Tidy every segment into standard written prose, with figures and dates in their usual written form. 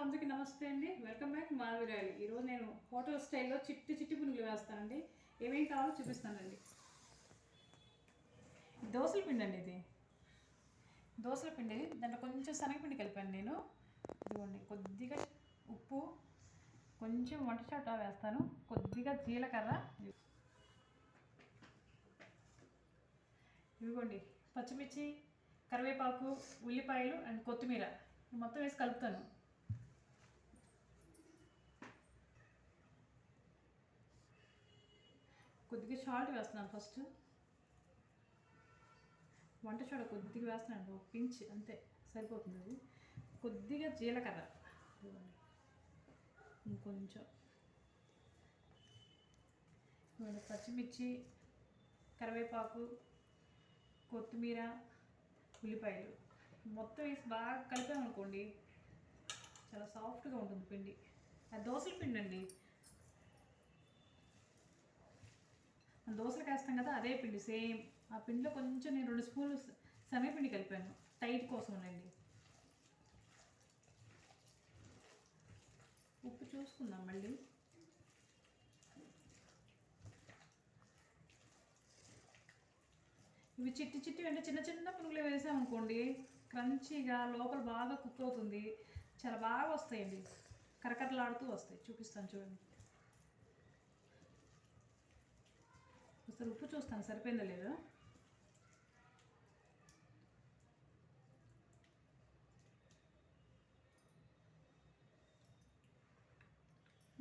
అందరికీ నమస్తే అండి. వెల్కమ్ బ్యాక్ మాధురాలి. ఈరోజు నేను హోటల్ స్టైల్లో చిట్టి చిట్టి పునుగులు వేస్తానండి. ఏమేమి కావాలో చూపిస్తానండి. దోసల పిండి అండి ఇది. దోసల పిండి దాంట్లో కొంచెం శనగపిండి కలిపాను నేను. ఇదిగోండి కొద్దిగా ఉప్పు, కొంచెం వంట సోడా వేస్తాను, కొద్దిగా జీలకర్ర, ఇదిగోండి పచ్చిమిర్చి, కరివేపాకు, ఉల్లిపాయలు అండ్ కొత్తిమీర మొత్తం వేసి కలుపుతాను. కొద్దిగా సాల్ట్ వేస్తున్నాను. ఫస్ట్ వంట సోడా కొద్దిగా వేస్తున్నాను, ఒక పించ్ అంతే సరిపోతుంది. అది కొద్దిగా జీలకర్ర, ఇంకొంచెం పచ్చిమిర్చి, కరివేపాకు, కొత్తిమీర, ఉల్లిపాయలు మొత్తం వేసి బాగా కలిపామనుకోండి చాలా సాఫ్ట్గా ఉంటుంది పిండి. అది దోసల పిండి అండి. దోసలకు వేస్తాం కదా, అదే పిండి సేమ్. ఆ పిండిలో కొంచెం నేను 2 స్పూన్లు శనగపిండి కలిపాను టైట్ కోసం అండి. ఉప్పు చూసుకుందాం మళ్ళీ. ఇవి చిట్టి చిట్టి అంటే చిన్న చిన్న పునుగులు వేసామనుకోండి క్రంచీగా లోపల బాగా కుక్ అవుతుంది, చాలా బాగా వస్తాయండి, కరకరలాడుతూ వస్తాయి. చూపిస్తాను చూడండి. ఒకసారి ఉప్పు చూస్తాను సరిపోయిందా లేదా.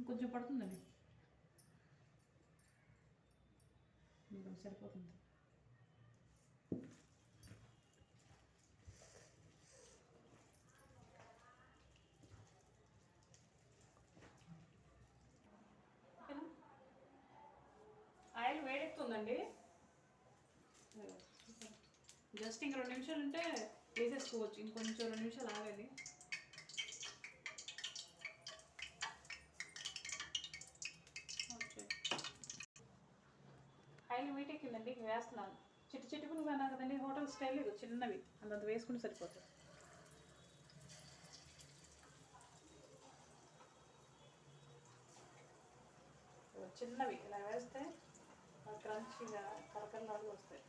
ఇంకొంచెం పడుతుందండి, ఇంకొంచెం సరిపోతుంది. ఆయిల్ వేడెక్కుతుందండి. జస్ట్ ఇంక 2 నిమిషాలు ఉంటే వేసేసుకోవచ్చు. ఇంకొంచెం 2 నిమిషాలు ఆగాలి. ఆయిల్ వీటెక్కిందండి, వేస్తున్నాను. చిట్టి చిట్టి పునుగులు అన్నా కదండి, హోటల్ స్టైల్ ఇది చిన్నవి, అంతంత వేసుకుంటే సరిపోతుంది. చిన్నవి ఇలా వేస్తే క్రంచీగా కరకరలాగా వస్తాయి.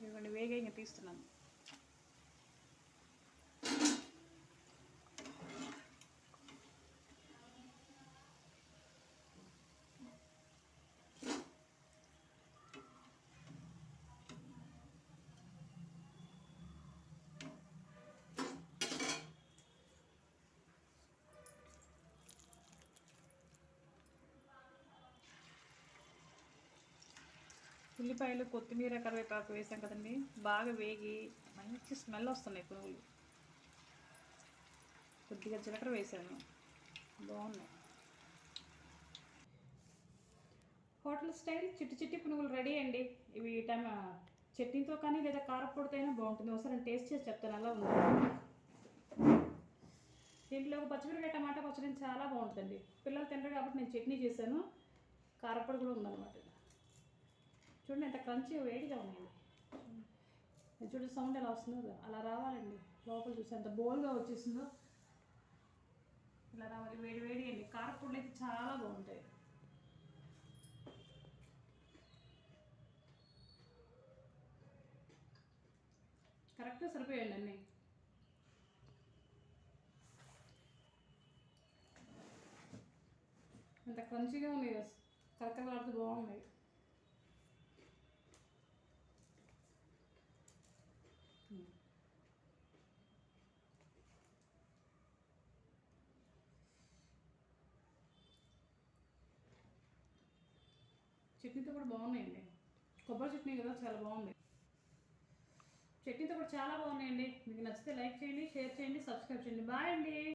ఇవ్వండి వేగా ఇంకా తీస్తున్నాను. ఉల్లిపాయలు, కొత్తిమీర, కరివేపాకు వేసాం కదండి, బాగా వేగి మంచి స్మెల్ వస్తున్నాయి పునుగులు. కొద్దిగా జీలకర్ర వేసాను, బాగున్నాయి. హోటల్ స్టైల్ చిట్టి చిట్టి పునుగులు రెడీ అండి. ఇవి చట్నీతో కానీ లేదా కారపొడితో అయినా బాగుంటుంది. ఒకసారి టేస్ట్ చేసి చెప్తాను అలా ఉంది. దీంట్లో ఒక పచ్చిమిరపకాయ టమాటా పచ్చడి చాలా బాగుంటుందండి. పిల్లలు తింటారు కాబట్టి నేను చట్నీ చేశాను, కారపొడి కూడా ఉందన్నమాట. చూడండి ఎంత క్రంచీ వేడిగా ఉన్నాయండి. చూడండి సౌండ్ ఎలా వస్తుందో అలా రావాలండి. లోపల చూసి ఎంత బోల్గా వచ్చేసిందో ఇలా రావాలి. వేడి వేడి అండి. కారపొడులు అయితే చాలా బాగుంటాయి. కరెక్ట్గా సరిపోయాయండి అన్నీ. ఎంత క్రంచీగా ఉన్నాయి, కరకరలాడుతూ బాగున్నాయి. చట్నీతో కూడా బాగున్నాయండి. కొబ్బరి చట్నీ కదా, చాలా బాగుంది. చట్నీతో కూడా చాలా బాగున్నాయండి. మీకు నచ్చితే లైక్ చేయండి, షేర్ చేయండి, సబ్స్క్రైబ్ చేయండి. బాయ్ అండి.